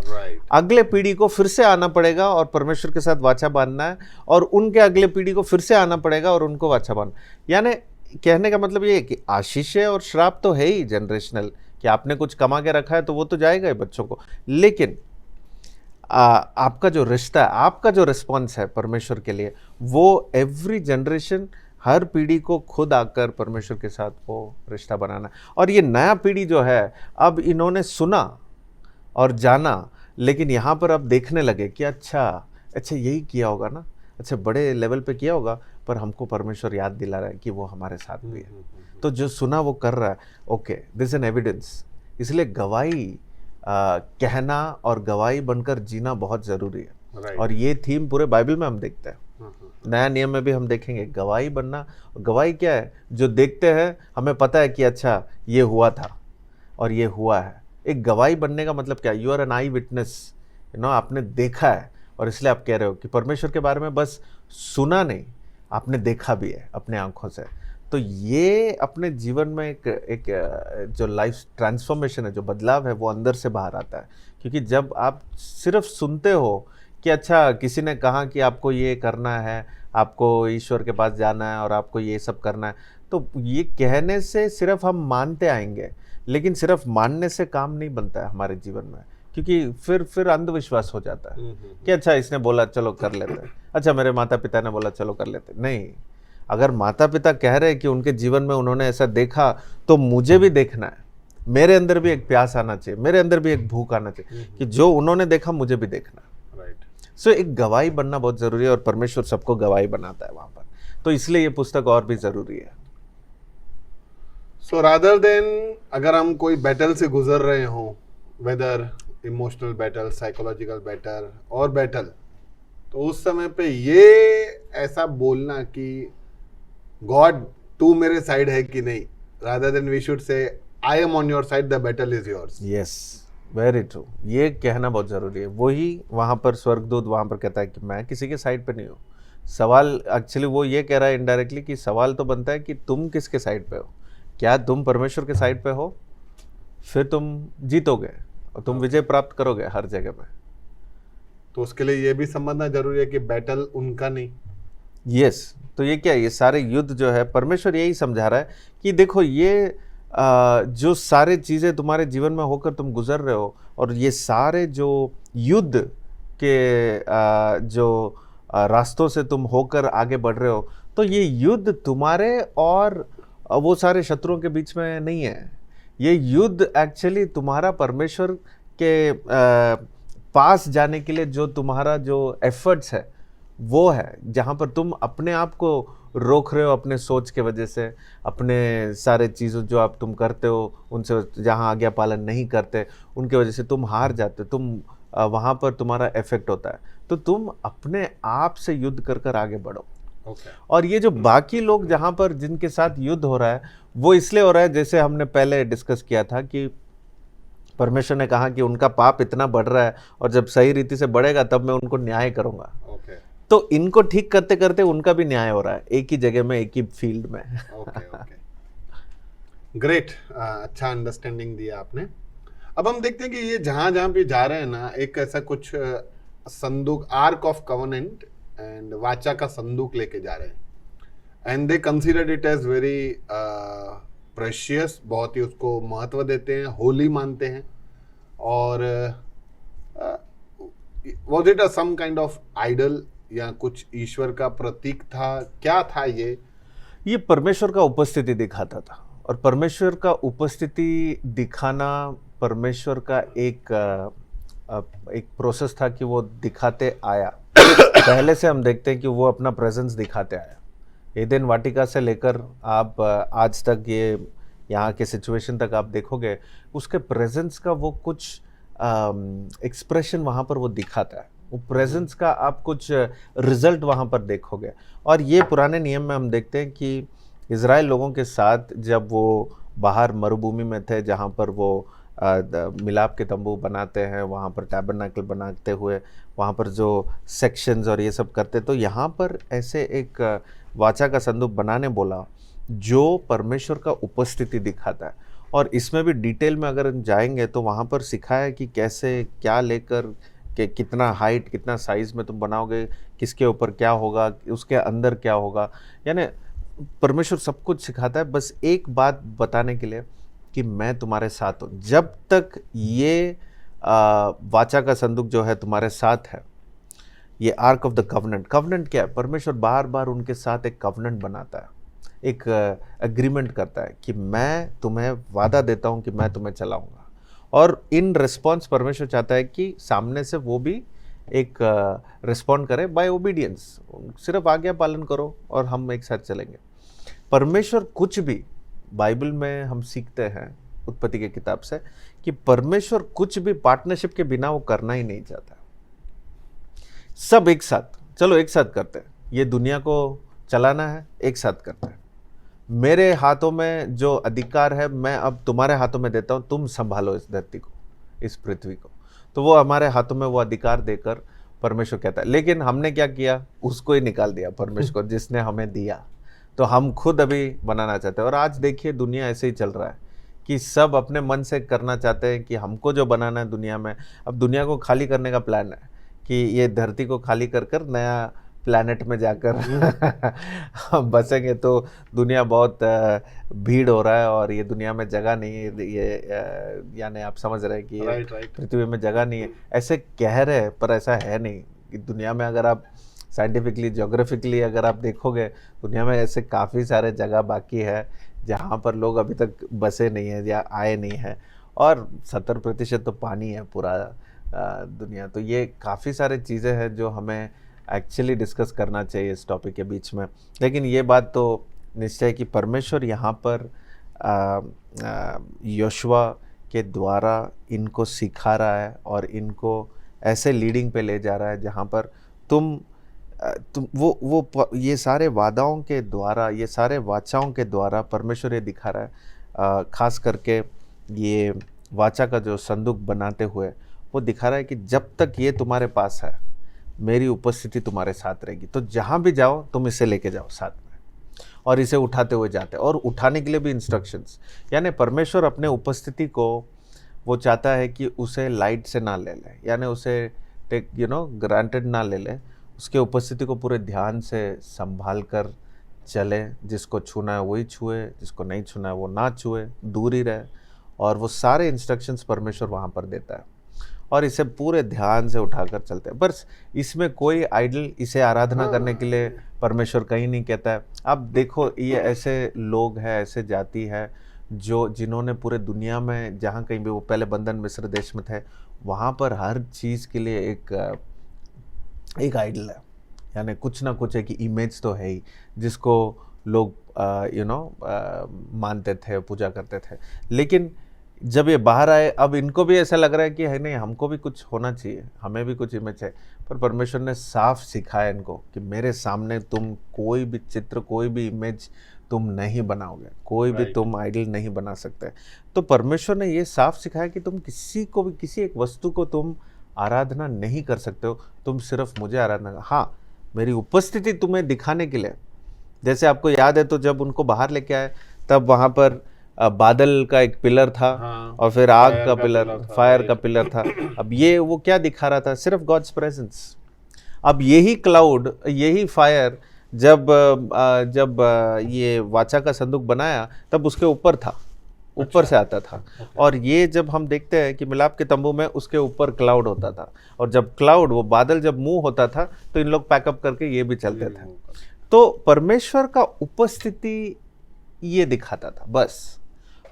राइट। अगले पीढ़ी को फिर से आना पड़ेगा और परमेश्वर के साथ वाचा बांधना है, और उनके अगले पीढ़ी को फिर से आना पड़ेगा और उनको वाचा बांधना। यानी कहने का मतलब ये है कि आशीष है और श्राप तो है ही जनरेशनल, कि आपने कुछ कमा के रखा है तो वो तो जाएगा ही बच्चों को। लेकिन आपका जो रिश्ता है, आपका जो रिस्पॉन्स है परमेश्वर के लिए, वो एवरी जनरेशन, हर पीढ़ी को खुद आकर परमेश्वर के साथ वो रिश्ता बनाना। और ये नया पीढ़ी जो है, अब इन्होंने सुना और जाना, लेकिन यहाँ पर अब देखने लगे कि अच्छा यही किया होगा ना, अच्छा बड़े लेवल पे किया होगा, पर हमको परमेश्वर याद दिला रहा है कि वो हमारे साथ भी है। तो जो सुना वो कर रहा है, ओके, दिस एन एविडेंस। इसलिए गवाही कहना और गवाही बनकर जीना बहुत ज़रूरी है। और ये थीम पूरे बाइबल में हम देखते हैं, नया नियम में भी हम देखेंगे, गवाही बनना। गवाही क्या है? जो देखते हैं, हमें पता है कि अच्छा ये हुआ था और ये हुआ है। एक गवाही बनने का मतलब क्या? You are an eyewitness, आपने देखा है, और इसलिए आप कह रहे हो कि परमेश्वर के बारे में बस सुना नहीं, आपने देखा भी है अपने आंखों से। तो ये अपने जीवन में एक जो लाइफ ट्रांसफॉर्मेशन है, जो बदलाव है, वो अंदर से बाहर आता है। क्योंकि जब आप सिर्फ सुनते हो कि अच्छा किसी ने कहा कि आपको ये करना है, आपको ईश्वर के पास जाना है और आपको ये सब करना है, तो ये कहने से सिर्फ हम मानते आएंगे, लेकिन सिर्फ मानने से काम नहीं बनता है हमारे जीवन में। क्योंकि फिर अंधविश्वास हो जाता है कि अच्छा इसने बोला चलो कर लेते हैं, अच्छा मेरे माता पिता ने बोला चलो कर लेते। नहीं, अगर माता पिता कह रहे हैं कि उनके जीवन में उन्होंने ऐसा देखा, तो मुझे भी देखना है। मेरे अंदर भी एक प्यास आना चाहिए, मेरे अंदर भी एक भूख आना चाहिए कि जो उन्होंने देखा मुझे भी देखना है। राइट। सो एक गवाही बनना बहुत ज़रूरी है, और परमेश्वर सबको गवाही बनाता है वहाँ पर। तो इसलिए ये पुस्तक और भी ज़रूरी है। सो रादर देन अगर हम कोई बैटल से गुजर रहे हों, whether emotional battle, psychological battle और बैटल, तो उस समय पे ये ऐसा बोलना कि गॉड तू मेरे साइड है कि नहीं, rather than we should say I am on your side, the battle is yours. Yes, very true. ये कहना बहुत ज़रूरी है। वही वहाँ पर स्वर्गदूत वहाँ पर कहता है कि मैं किसी के साइड पे नहीं हूँ। सवाल एक्चुअली वो ये कह रहा है इनडायरेक्टली कि सवाल तो बनता है कि तुम किसके साइड पे हो। क्या तुम परमेश्वर के साइड पे हो? फिर तुम जीतोगे और तुम विजय प्राप्त करोगे हर जगह में। तो उसके लिए ये भी समझना जरूरी है कि बैटल उनका नहीं। यस, तो ये क्या है? ये सारे युद्ध जो है परमेश्वर यही समझा रहा है कि देखो ये जो सारे चीज़ें तुम्हारे जीवन में होकर तुम गुजर रहे हो और ये सारे जो युद्ध के जो रास्तों से तुम होकर आगे बढ़ रहे हो, तो ये युद्ध तुम्हारे और वो सारे शत्रुओं के बीच में नहीं है। ये युद्ध एक्चुअली तुम्हारा परमेश्वर के पास जाने के लिए जो तुम्हारा जो एफर्ट्स है वो है, जहाँ पर तुम अपने आप को रोक रहे हो अपने सोच के वजह से, अपने सारे चीज़ों जो आप तुम करते हो उनसे, जहाँ आज्ञा पालन नहीं करते उनके वजह से तुम हार जाते हो, तुम वहाँ पर तुम्हारा इफेक्ट होता है। तो तुम अपने आप से युद्ध कर कर आगे बढ़ो। और ये जो बाकी लोग जहाँ पर जिनके साथ युद्ध हो रहा है वो इसलिए हो रहा है, जैसे हमने पहले डिस्कस किया था कि परमेश्वर ने कहा कि उनका पाप इतना बढ़ रहा है और जब सही रीति से बढ़ेगा तब मैं उनको न्याय करूंगा। तो इनको ठीक करते करते उनका भी न्याय हो रहा है, एक ही जगह में, एक ही फील्ड में। ग्रेट, अच्छा अंडरस्टैंडिंग दिया आपने। अब हम देखते हैं कि ये जहां जहां भी जा रहे हैं ना, एक ऐसा कुछ संदूक, आर्क ऑफ कवनेंट एंड वाचा का संदूक लेके जा रहे हैं। And they considered it as very precious, बहुत ही उसको महत्व देते हैं, होली मानते हैं। और was it some kind of idol या कुछ ईश्वर का प्रतीक था? क्या था ये परमेश्वर का उपस्थिति दिखाता था। और परमेश्वर का उपस्थिति दिखाना परमेश्वर का एक प्रोसेस था कि वो दिखाते आया। पहले से हम देखते हैं कि वो अपना प्रेजेंस दिखाते आया। एदेन वाटिका से लेकर आप आज तक ये यहाँ के सिचुएशन तक आप देखोगे, उसके प्रेजेंस का वो कुछ एक्सप्रेशन वहाँ पर वो दिखाता है। वो प्रेजेंस का आप कुछ रिजल्ट वहाँ पर देखोगे। और ये पुराने नियम में हम देखते हैं कि इज़राइल लोगों के साथ जब वो बाहर मरुभूमि में थे, जहाँ पर वो मिलाप के तंबू बनाते हैं, वहाँ पर टैबरनेकल बनाते हुए वहाँ पर जो सेक्शंस और ये सब करते, तो यहाँ पर ऐसे एक वाचा का संदूक बनाने बोला जो परमेश्वर का उपस्थिति दिखाता है। और इसमें भी डिटेल में अगर जाएंगे तो वहाँ पर सिखाया कि कैसे क्या लेकर कि कितना हाइट, कितना साइज़ में तुम बनाओगे, किसके ऊपर क्या होगा, उसके अंदर क्या होगा। यानी परमेश्वर सब कुछ सिखाता है, बस एक बात बताने के लिए कि मैं तुम्हारे साथ हूँ। जब तक ये वाचा का संदूक जो है तुम्हारे साथ है, ये arc of the covenant. Covenant क्या है? परमेश्वर बार बार उनके साथ एक कवनेंट बनाता है, एक एग्रीमेंट करता है कि मैं तुम्हें वादा देता हूँ कि मैं तुम्हें चलाऊँगा। और इन रिस्पॉन्स परमेश्वर चाहता है कि सामने से वो भी एक रिस्पॉन्ड करे बाय ओबीडियंस। सिर्फ आज्ञा पालन करो और हम एक साथ चलेंगे। परमेश्वर कुछ भी, बाइबल में हम सीखते हैं उत्पत्ति की किताब से कि परमेश्वर कुछ भी पार्टनरशिप के बिना वो करना ही नहीं चाहता। सब एक साथ, चलो एक साथ करते हैं, ये दुनिया को चलाना है, एक साथ करते हैं। मेरे हाथों में जो अधिकार है मैं अब तुम्हारे हाथों में देता हूँ, तुम संभालो इस धरती को, इस पृथ्वी को। तो वो हमारे हाथों में वो अधिकार देकर परमेश्वर कहता है। लेकिन हमने क्या किया? उसको ही निकाल दिया परमेश्वर को, जिसने हमें दिया। तो हम खुद अभी बनाना चाहते हैं। और आज देखिए दुनिया ऐसे ही चल रहा है कि सब अपने मन से करना चाहते हैं कि हमको जो बनाना है दुनिया में। अब दुनिया को खाली करने का प्लान है कि ये धरती को खाली कर कर नया प्लैनेट में जाकर हम बसेंगे। तो दुनिया बहुत भीड़ हो रहा है और ये दुनिया में जगह नहीं है। ये यानी आप समझ रहे हैं कि पृथ्वी में जगह नहीं है। ऐसे कह रहे हैं पर ऐसा है नहीं कि दुनिया में अगर आप साइंटिफिकली, ज्योग्राफिकली अगर आप देखोगे, दुनिया में ऐसे काफ़ी सारे जगह बाकी है जहाँ पर लोग अभी तक बसे नहीं हैं या आए नहीं हैं। और 70% तो पानी है पूरा दुनिया। तो ये काफ़ी सारे चीज़ें हैं जो हमें एक्चुअली डिस्कस करना चाहिए इस टॉपिक के बीच में। लेकिन ये बात तो निश्चय कि परमेश्वर यहाँ पर योशुआ के द्वारा इनको सिखा रहा है और इनको ऐसे लीडिंग पे ले जा रहा है जहाँ पर तुम तुम ये सारे वादाओं के द्वारा, ये सारे वाचाओं के द्वारा परमेश्वर ये दिखा रहा है, खास करके ये वाचा का जो संदूक बनाते हुए वो दिखा रहा है कि जब तक ये तुम्हारे पास है मेरी उपस्थिति तुम्हारे साथ रहेगी। तो जहाँ भी जाओ तुम इसे लेके जाओ साथ में, और इसे उठाते हुए जाते, और उठाने के लिए भी इंस्ट्रक्शंस। यानी परमेश्वर अपने उपस्थिति को वो चाहता है कि उसे लाइट से ना ले ले, यानी उसे टेक ग्रांटेड ना ले ले, उसके उपस्थिति को पूरे ध्यान से संभाल कर चले। जिसको छूना है वही छुए, जिसको नहीं छूना है वो ना छुए, दूर ही रहे। और वो सारे इंस्ट्रक्शंस परमेश्वर वहाँ पर देता है, और इसे पूरे ध्यान से उठाकर चलते हैं। बस इसमें कोई आइडल, इसे आराधना करने के लिए परमेश्वर कहीं नहीं कहता है। अब देखो, ये ऐसे लोग हैं, ऐसे जाति है जिन्होंने पूरे दुनिया में जहाँ कहीं भी, वो पहले बंधन मिस्र देश में थे, वहाँ पर हर चीज़ के लिए एक आइडल है, यानी कुछ ना कुछ एक इमेज तो है ही जिसको लोग मानते थे, पूजा करते थे। लेकिन जब ये बाहर आए, अब इनको भी ऐसा लग रहा है कि है नहीं, हमको भी कुछ होना चाहिए, हमें भी कुछ इमेज है। पर परमेश्वर ने साफ सिखाया इनको कि मेरे सामने तुम कोई भी चित्र, कोई भी इमेज तुम नहीं बनाओगे, कोई भी तुम आइडल नहीं बना सकते। तो परमेश्वर ने ये साफ सिखाया कि तुम किसी को भी, किसी एक वस्तु को तुम आराधना नहीं कर सकते हो, तुम सिर्फ मुझे आराधना कर। हाँ, मेरी उपस्थिति तुम्हें दिखाने के लिए, जैसे आपको याद है तो जब उनको बाहर लेके आए तब वहाँ पर बादल का एक पिलर था, और फिर आग का पिलर, फायर का पिलर था। अब ये वो क्या दिखा रहा था? सिर्फ गॉड्स प्रेजेंस। अब यही क्लाउड, यही फायर जब ये वाचा का संदूक बनाया तब उसके ऊपर था, ऊपर से आता था। और ये जब हम देखते हैं कि मिलाप के तंबू में उसके ऊपर क्लाउड होता था, और जब क्लाउड, वो बादल जब मूव होता था तो इन लोग पैकअप करके ये भी चलते थे। तो परमेश्वर का उपस्थिति ये दिखाता था बस,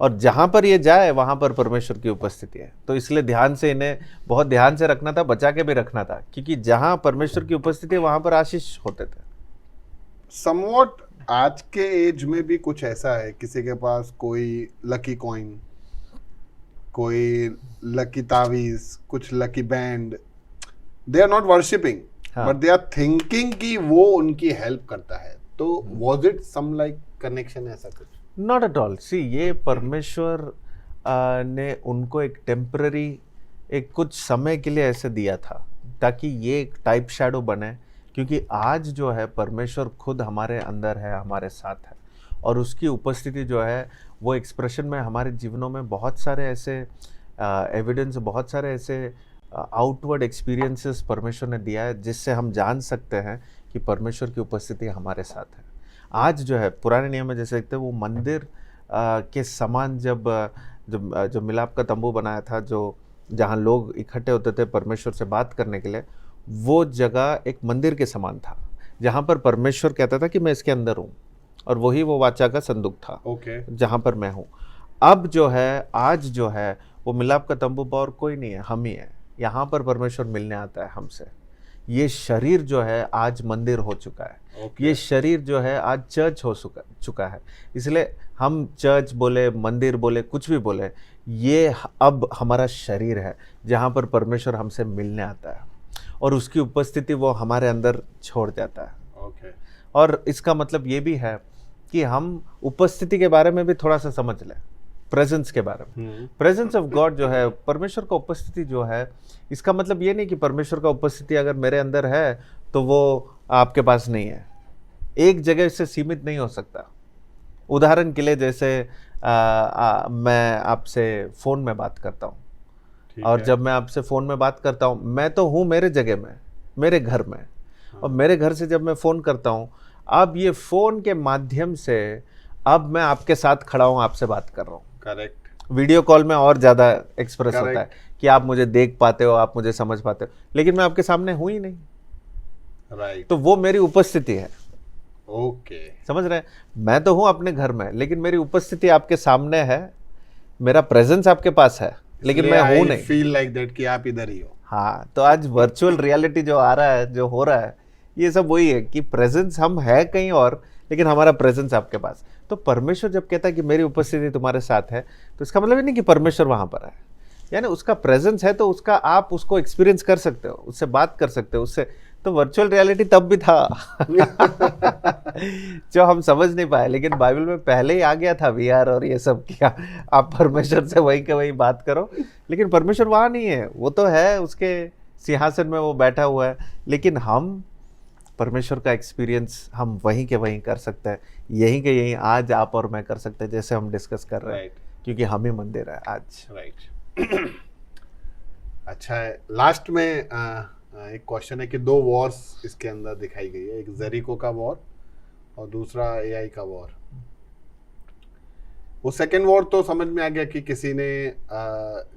और जहाँ पर ये जाए वहाँ पर परमेश्वर की उपस्थिति है। तो इसलिए ध्यान से, इन्हें बहुत ध्यान से रखना था, बचा के भी रखना था, क्योंकि जहाँ परमेश्वर की उपस्थिति है वहाँ पर आशीष होते थे। समवॉट आज के एज में भी कुछ ऐसा है, किसी के पास कोई लकी कॉइन, कोई लकी तावीज, कुछ lucky band, they are not worshipping but they are thinking कि वो उनकी हेल्प करता है। तो was it some like connection, ऐसा कुछ? Not at all. सी, ये परमेश्वर ने उनको एक टेम्पररी, एक कुछ समय के लिए ऐसे दिया था ताकि ये एक टाइप शैडो बने, क्योंकि आज जो है परमेश्वर खुद हमारे अंदर है, हमारे साथ है, और उसकी उपस्थिति जो है वो एक्सप्रेशन में हमारे जीवनों में बहुत सारे ऐसे एविडेंस, बहुत सारे ऐसे आउटवर्ड एक्सपीरियंसेस परमेश्वर ने दिया है जिससे हम जान सकते हैं कि परमेश्वर की उपस्थिति हमारे साथ है। आज जो है पुराने नियम में जैसे देखते हैं, वो मंदिर के समान जब मिलाप का तंबू बनाया था, जो जहाँ लोग इकट्ठे होते थे परमेश्वर से बात करने के लिए, वो जगह एक मंदिर के समान था जहाँ पर परमेश्वर कहता था कि मैं इसके अंदर हूँ, और वही वो वाचा का संदूक था जहाँ पर मैं हूँ। अब जो है, आज जो है, वो मिलाप का तंबू और कोई नहीं है, हम ही है। यहाँ पर परमेश्वर मिलने आता है हमसे। ये शरीर जो है आज मंदिर हो चुका है, ये शरीर जो है आज चर्च हो चुका है। इसलिए हम चर्च बोले, मंदिर बोले, कुछ भी बोले, ये अब हमारा शरीर है जहाँ पर परमेश्वर हमसे मिलने आता है, और उसकी उपस्थिति वो हमारे अंदर छोड़ जाता है। और इसका मतलब ये भी है कि हम उपस्थिति के बारे में भी थोड़ा सा समझ लें, प्रेजेंस के बारे में। प्रेजेंस ऑफ गॉड जो है, परमेश्वर का उपस्थिति जो है, इसका मतलब ये नहीं कि परमेश्वर का उपस्थिति अगर मेरे अंदर है तो वो आपके पास नहीं है। एक जगह से सीमित नहीं हो सकता। उदाहरण के लिए, जैसे मैं आपसे फ़ोन में बात करता हूँ, और जब मैं आपसे फ़ोन में बात करता हूँ, मैं तो हूँ मेरे जगह में, मेरे घर में, और मेरे घर से जब मैं फ़ोन करता हूँ, अब ये फ़ोन के माध्यम से अब मैं आपके साथ खड़ा हूँ, आपसे बात कर रहा हूँ। करेक्ट। वीडियो कॉल में और ज़्यादा एक्सप्रेस होता है कि आप मुझे देख पाते हो, आप मुझे समझ पाते हो, लेकिन मैं आपके सामने हूँ ही नहीं। राइट। तो वो मेरी उपस्थिति है। ओके, समझ रहे हैं? मैं तो हूँ अपने घर में, लेकिन मेरी उपस्थिति आपके सामने है, मेरा प्रेजेंस आपके पास है, लेकिन मैं हूँ नहीं। फील लाइक दैट कि आप इधर ही हो। हाँ, तो आज वर्चुअल रियलिटी जो आ रहा है, जो हो रहा है, ये सब वही है कि प्रेजेंस हम है कहीं और, लेकिन हमारा प्रेजेंस आपके पास। तो परमेश्वर जब कहता है कि मेरी उपस्थिति तुम्हारे साथ है, तो इसका मतलब ये नहीं कि परमेश्वर वहाँ पर है, यानी उसका प्रेजेंस है, तो उसका आप उसको एक्सपीरियंस कर सकते हो, उससे बात कर सकते हो, उससे तो वर्चुअल रियलिटी तब भी था जो हम समझ नहीं पाए, लेकिन बाइबल में पहले ही आ गया था वीआर और ये सब किया। आप परमेश्वर से वही के वही बात करो, लेकिन परमेश्वर वहाँ नहीं है, वो तो है उसके सिंहासन में वो बैठा हुआ है, लेकिन हम परमेश्वर का एक्सपीरियंस हम वहीं के वहीं कर सकते हैं, यहीं के यहीं आज आप और मैं कर सकते हैं, जैसे हम डिस्कस कर रहे हैं, क्योंकि हम ही मंदिर है आज। राइट। अच्छा है, लास्ट में एक क्वेश्चन है कि 2 वॉर्स इसके अंदर दिखाई गई है, एक जेरिको का वॉर और दूसरा एआई का वॉर। वो सेकेंड वॉर तो समझ में आ गया कि किसी ने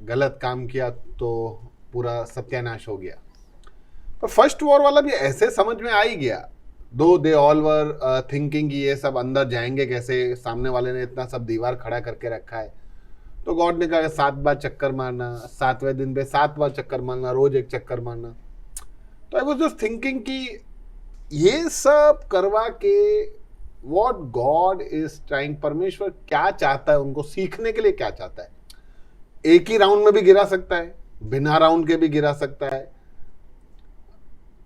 गलत काम किया तो पूरा सत्यानाश हो गया, पर फर्स्ट वॉर वाला भी ऐसे समझ में आ ही गया, दो दे ऑल वर थिंकिंग ये सब अंदर जाएंगे कैसे, सामने वाले ने इतना सब दीवार खड़ा करके रखा है, तो गॉड ने कहा 7 बार चक्कर मारना, 7वें दिन पे 7 बार चक्कर मारना, रोज एक चक्कर मारना। तो आई वाज जस्ट थिंकिंग कि ये सब करवा के व्हाट गॉड इज ट्राइंग, परमेश्वर क्या चाहता है, उनको सीखने के लिए क्या चाहता है। एक ही राउंड में भी गिरा सकता है, बिना राउंड के भी गिरा सकता है,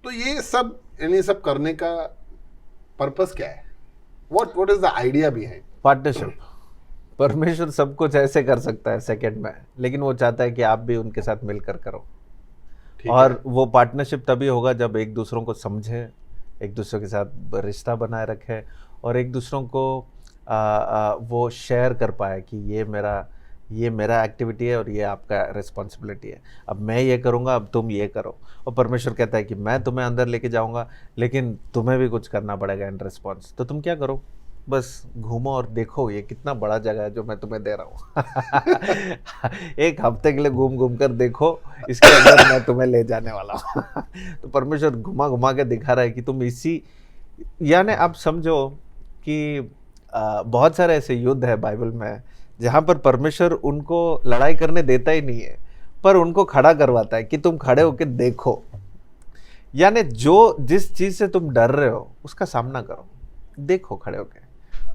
तो ये सब यानी सब करने का पर्पस क्या है, what is the idea behind? Partnership. परमेश्वर सब कुछ ऐसे कर सकता है सेकंड में, लेकिन वो चाहता है कि आप भी उनके साथ मिलकर करो, और वो पार्टनरशिप तभी होगा जब एक दूसरों को समझे, एक दूसरे के साथ रिश्ता बनाए रखे, और एक दूसरों को वो शेयर कर पाए कि ये मेरा एक्टिविटी है और ये आपका रिस्पॉन्सिबिलिटी है, अब मैं ये करूँगा, अब तुम ये करो। और परमेश्वर कहता है कि मैं तुम्हें अंदर लेके जाऊँगा, लेकिन तुम्हें भी कुछ करना पड़ेगा इन रिस्पॉन्स। तो तुम क्या करो, बस घूमो और देखो ये कितना बड़ा जगह है जो मैं तुम्हें दे रहा हूँ। एक हफ्ते के लिए घूम घूम कर देखो, इसके अंदर मैं तुम्हें ले जाने वाला हूँ। तो परमेश्वर घुमा घुमा के दिखा रहा है कि तुम इसी, यानी आप समझो कि बहुत सारे ऐसे युद्ध है बाइबल में जहाँ पर परमेश्वर उनको लड़ाई करने देता ही नहीं है, पर उनको खड़ा करवाता है कि तुम खड़े होकर देखो, यानी जिस चीज़ से तुम डर रहे हो उसका सामना करो, देखो खड़े होके,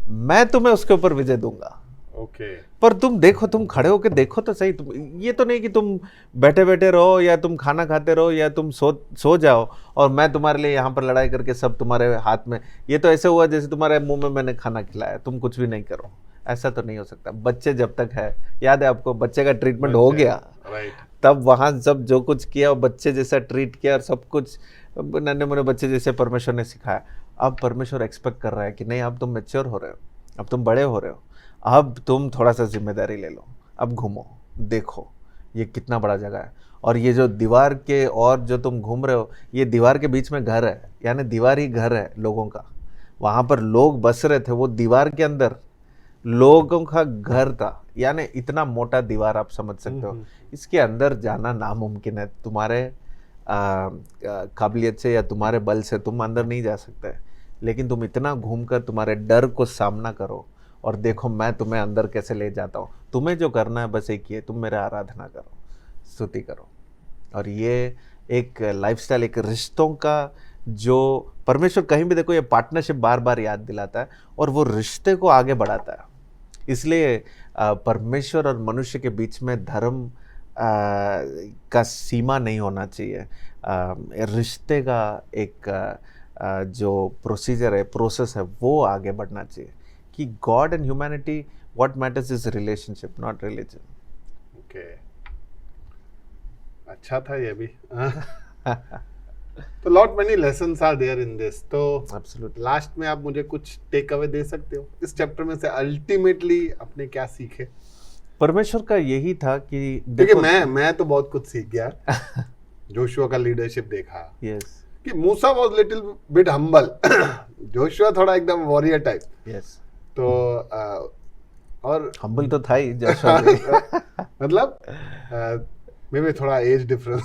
मैं तुम्हें उसके ऊपर विजय दूंगा। ओके। पर तुम देखो, तुम खड़े होके देखो तो सही। तुम ये तो नहीं कि तुम बैठे बैठे रहो या तुम खाना खाते रहो या तुम सो जाओ और मैं तुम्हारे लिए यहाँ पर लड़ाई करके सब तुम्हारे हाथ में, ये तो ऐसे हुआ जैसे तुम्हारे मुंह में मैंने खाना खिलाया, तुम कुछ भी नहीं करो। ऐसा तो नहीं हो सकता। बच्चे जब तक है, याद है आपको, बच्चे का ट्रीटमेंट हो गया, तब वहाँ सब जो कुछ किया और बच्चे जैसा ट्रीट किया और सब कुछ नन्हे मुन्ने बच्चे जैसे परमेश्वर ने सिखाया। अब परमेश्वर एक्सपेक्ट कर रहा है कि नहीं, अब तुम मैच्योर हो रहे हो, अब तुम बड़े हो रहे हो, अब तुम थोड़ा सा जिम्मेदारी ले लो, अब घूमो, देखो ये कितना बड़ा जगह है, और ये जो दीवार के और जो तुम घूम रहे हो, ये दीवार के बीच में घर है, यानी दीवार ही घर है लोगों का। वहाँ पर लोग बस रहे थे, वो दीवार के अंदर लोगों का घर था, यानी इतना मोटा दीवार आप समझ सकते हो। इसके अंदर जाना नामुमकिन है, तुम्हारे काबिलियत से या तुम्हारे बल से तुम अंदर नहीं जा सकते, लेकिन तुम इतना घूमकर तुम्हारे डर को सामना करो और देखो मैं तुम्हें अंदर कैसे ले जाता हूँ। तुम्हें जो करना है बस एक ही है, तुम मेरा आराधना करो, स्तुति करो। और ये एक लाइफस्टाइल, एक रिश्तों का, जो परमेश्वर कहीं भी देखो ये पार्टनरशिप बार बार याद दिलाता है और वो रिश्ते को आगे बढ़ाता है। इसलिए परमेश्वर और मनुष्य के बीच में धर्म का सीमा नहीं होना चाहिए। रिश्ते का एक जो प्रोसीजर है, प्रोसेस है, वो आगे बढ़ना चाहिए कि God and humanity, what matters is relationship, not religion. Okay, अच्छा था ये भी। तो lot many lessons are there in this. तो एब्सोल्युटली लास्ट में आप मुझे कुछ टेक अवे दे सकते हो इस चैप्टर में से, अल्टीमेटली आपने क्या सीखे? परमेश्वर का यही था कि देखिए मैं तो बहुत कुछ सीख गया। जोशुआ का लीडरशिप देखा, यस, कि मूसा was little bit humble, Joshua थोड़ा एकदम वॉरियर टाइप। यस, तो और हम्बल तो था ही जोशुआ भी। मतलब मे बी थोड़ा age difference,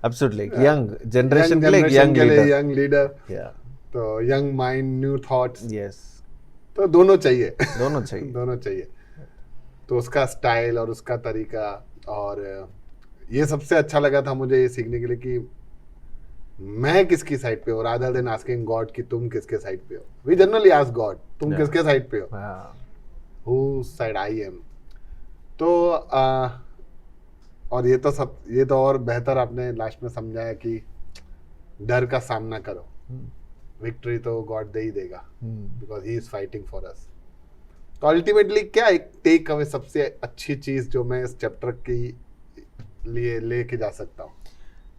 absolutely young generation के लिए यंग लीडर, या तो young mind, new thoughts, yes, तो दोनों चाहिए। दोनों चाहिए। दोनों चाहिए। तो उसका स्टाइल और उसका तरीका, और ये सबसे अच्छा लगा था मुझे ये सीखने के लिए कि मैं किसकी साइड पे हूँ, रादर देन आस्किंग गॉड कि तुम किसके साइड पे हो। वी जनरली आस्क गॉड तुम किसके साइड पे हो, हु साइड आई एम। तो और ये तो और बेहतर आपने लास्ट में समझाया कि डर का सामना करो, विक्ट्री तो गॉड दे ही देगा, because he is fighting for us. तो अल्टीमेटली क्या एक टेक अवे सबसे अच्छी चीज जो मैं इस चैप्टर की लिए लेके जा सकता हूँ?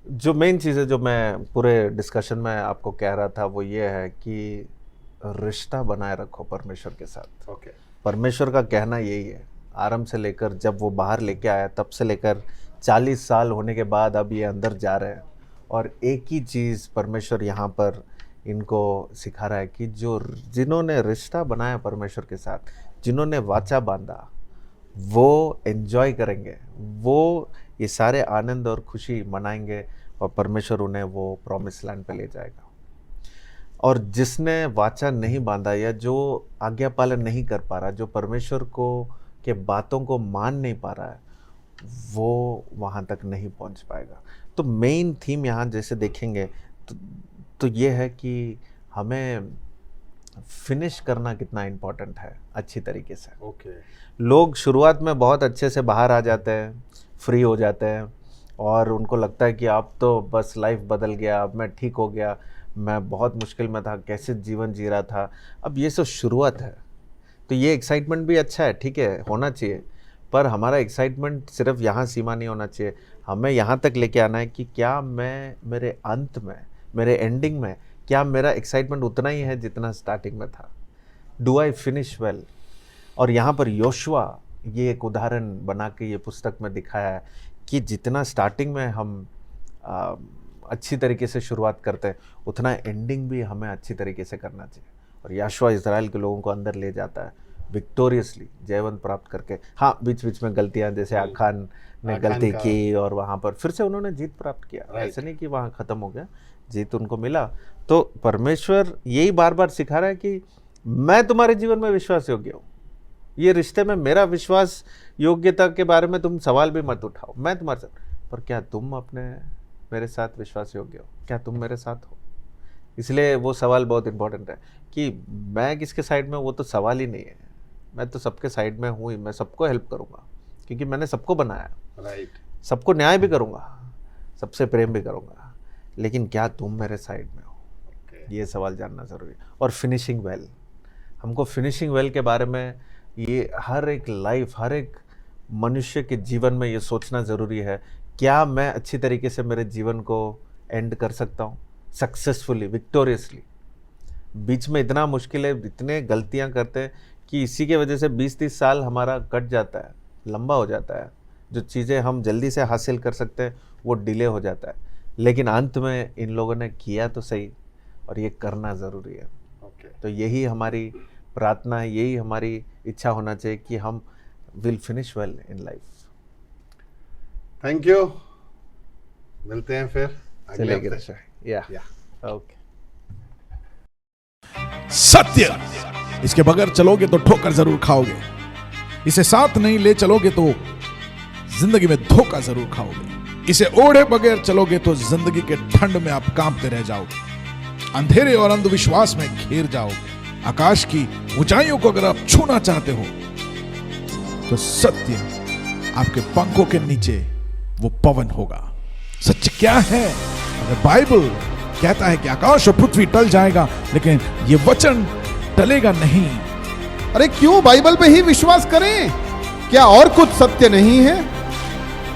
जो मेन चीज़ है जो मैं पूरे डिस्कशन में आपको कह रहा था वो ये है कि रिश्ता बनाए रखो परमेश्वर के साथ। ओके, परमेश्वर का कहना यही है, आरंभ से लेकर जब वो बाहर लेके आया तब से लेकर 40 साल होने के बाद अब ये अंदर जा रहे हैं, और एक ही चीज़ परमेश्वर यहाँ पर इनको सिखा रहा है कि जिन्होंने रिश्ता बनाया परमेश्वर के साथ, जिन्होंने वाचा बांधा, वो एंजॉय करेंगे, वो ये सारे आनंद और खुशी मनाएंगे, और परमेश्वर उन्हें वो प्रॉमिस लैंड पे ले जाएगा। और जिसने वाचा नहीं बांधा या जो आज्ञा पालन नहीं कर पा रहा, जो परमेश्वर को के बातों को मान नहीं पा रहा है, वो वहाँ तक नहीं पहुँच पाएगा। तो मेन थीम यहाँ जैसे देखेंगे तो ये है कि हमें फिनिश करना कितना इम्पोर्टेंट है अच्छी तरीके से। ओके, लोग शुरुआत में बहुत अच्छे से बाहर आ जाते हैं, फ्री हो जाते हैं, और उनको लगता है कि अब तो बस लाइफ बदल गया, अब मैं ठीक हो गया, मैं बहुत मुश्किल में था, कैसे जीवन जी रहा था। अब ये सब शुरुआत है, तो ये एक्साइटमेंट भी अच्छा है, ठीक है, होना चाहिए, पर हमारा एक्साइटमेंट सिर्फ यहाँ सीमा नहीं होना चाहिए। हमें यहाँ तक लेके आना है कि क्या मैं मेरे अंत में, मेरे एंडिंग में, क्या मेरा एक्साइटमेंट उतना ही है जितना स्टार्टिंग में था? Do I finish well? और यहाँ पर योशुआ ये एक उदाहरण बना के ये पुस्तक में दिखाया है कि जितना स्टार्टिंग में हम अच्छी तरीके से शुरुआत करते हैं, उतना एंडिंग भी हमें अच्छी तरीके से करना चाहिए। और यहोशुआ इज़राइल के लोगों को अंदर ले जाता है विक्टोरियसली, जयवंत प्राप्त करके। हाँ, बीच बीच में गलतियाँ, जैसे आखान ने गलती की और वहाँ पर फिर से उन्होंने जीत प्राप्त किया। ऐसे नहीं कि वहाँ ख़त्म हो गया, जीत उनको मिला। तो परमेश्वर यही बार बार सिखा रहा है कि मैं तुम्हारे जीवन में विश्वास योग्य हूँ, ये रिश्ते में मेरा विश्वास योग्यता के बारे में तुम सवाल भी मत उठाओ, मैं तुम्हारे साथ, पर क्या तुम अपने मेरे साथ विश्वास योग्य हो? क्या तुम मेरे साथ हो? इसलिए वो सवाल बहुत इंपॉर्टेंट है कि मैं किसके साइड में, वो तो सवाल ही नहीं है। मैं तो सबके साइड में हूँ ही, मैं सबको हेल्प करूँगा क्योंकि मैंने सबको बनाया, राइट। सबको न्याय भी करूँगा, सबसे प्रेम भी करूँगा, लेकिन क्या तुम मेरे साइड में हो? ये सवाल जानना ज़रूरी है। और फिनिशिंग वेल, हमको फिनिशिंग वेल के बारे में ये हर एक लाइफ, हर एक मनुष्य के जीवन में ये सोचना ज़रूरी है, क्या मैं अच्छी तरीके से मेरे जीवन को एंड कर सकता हूँ सक्सेसफुली, विक्टोरियसली? बीच में इतना मुश्किल है, इतने गलतियाँ करते हैं कि इसी के वजह से 20-30 साल हमारा कट जाता है, लंबा हो जाता है। जो चीज़ें हम जल्दी से हासिल कर सकते हैं वो डिले हो जाता है, लेकिन अंत में इन लोगों ने किया तो सही, और ये करना ज़रूरी है। तो यही हमारी प्रार्थना है, यही हमारी इच्छा होना चाहिए कि हम will finish well in life. Thank you, मिलते हैं फिर चलिए गिरीश, या ओके। सत्य, इसके बगैर चलोगे तो ठोकर जरूर खाओगे, इसे साथ नहीं ले चलोगे तो जिंदगी में धोखा जरूर खाओगे, इसे ओढ़े बगैर चलोगे तो जिंदगी के ठंड में आप कांपते रह जाओगे, अंधेरे और अंधविश्वास में घिर जाओगे। आकाश की ऊंचाइयों को अगर आप छूना चाहते हो तो सत्य आपके पंखों के नीचे वो पवन होगा। सत्य क्या है? अगर बाइबल कहता है कि आकाश और पृथ्वी टल जाएगा लेकिन ये वचन टलेगा नहीं। अरे क्यों बाइबल पे ही विश्वास करें? क्या और कुछ सत्य नहीं है?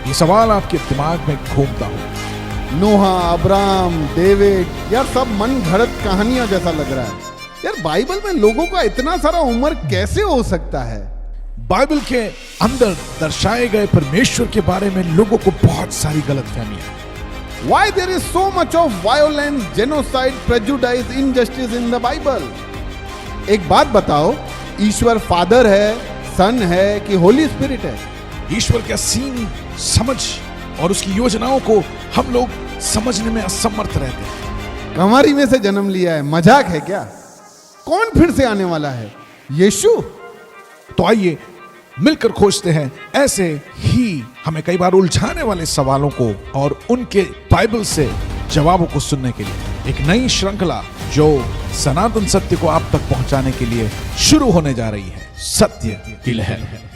ये सवाल आपके दिमाग में घूमता हो। नोहा, अब्राहम, डेविड, यार सब मन घड़त कहानियां जैसा लग रहा है। यार बाइबल में लोगों का इतना सारा उम्र कैसे हो सकता है? बाइबल के अंदर दर्शाए गए परमेश्वर के बारे में लोगों को बहुत सारी गलतफहमियां। Why there is so much of violence, genocide, prejudice, injustice in the Bible? एक बात बताओ, ईश्वर फादर है, सन है कि होली स्पिरिट है? ईश्वर की असीम समझ और उसकी योजनाओं को हम लोग समझने में असमर्थ रहते हैं। कमारी में से जन्म लिया है, मजाक है क्या? कौन फिर से आने वाला है? यीशु? तो आइए मिलकर खोजते हैं ऐसे ही हमें कई बार उलझाने वाले सवालों को और उनके बाइबल से जवाबों को सुनने के लिए एक नई श्रृंखला जो सनातन सत्य को आप तक पहुंचाने के लिए शुरू होने जा रही है, सत्य की लहर।